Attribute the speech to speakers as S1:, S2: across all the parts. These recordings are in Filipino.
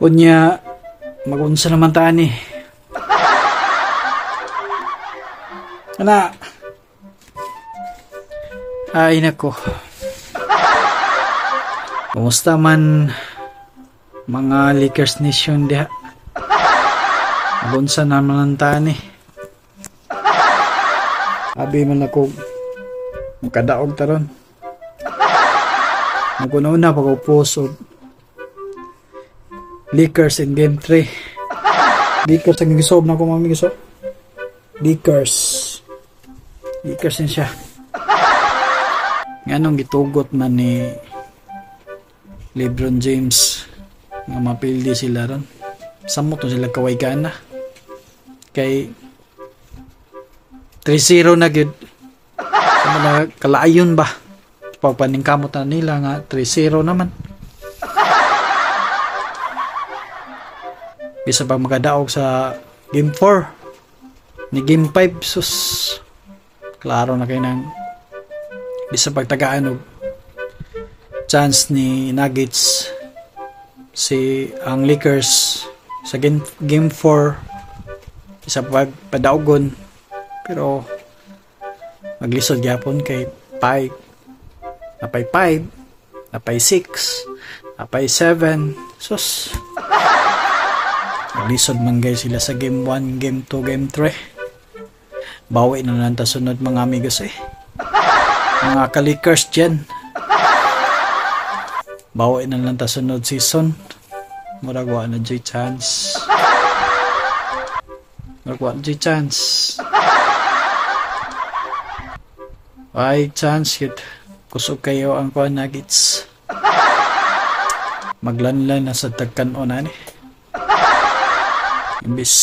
S1: Unya, magunsa naman taan eh. Ana. Ay nako. Kumusta man mga Lakers Nation diha? Magunsa naman ang taan eh. Abi man ako makadaog taron. Maguna-una pag-upos o Lakers in game 3. Lakers ang gisob na ko mami gisob. Lakers din siya. Nganong gitugot man ni LeBron James nga mapildi sila ron. Samot to sila kaway gana. Kay 3-0 na gyud. Sa mga kalaayon ba? Pagpaningkamot na nila nga 3-0 naman. Bisa pa makadaog sa game 4 ni game 5 sus klaro na kayo ng bisa pagtagaan og chance ni Nuggets si ang Lakers sa game 4 isa pagpadaogon pero maglisod gyapon kay 5 napay 5 napay 6 napay 7 sus maglisod man guys sila sa game 1, game 2, game 3. Bawi na lang ta sunod mga amigos eh. Mga ka-Lakers dyan. Bawi na lang ta sunod season. Muragwa na J chance. Muragwa J chance. Ay chance yun. Kusog kayo ang kuha Nuggets. Maglanlan na sa tagkanon eh. Imbis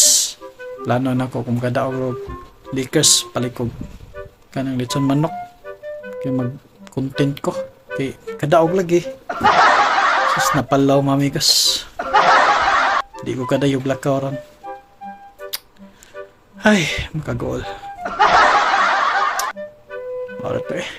S1: plano na ko kung kadaog Lakers palikog kanang lechon manok kay mag content ko kay kadaog lagi sus napalaw mamigas di ko kadayog lakaw ron ay makagool ora to eh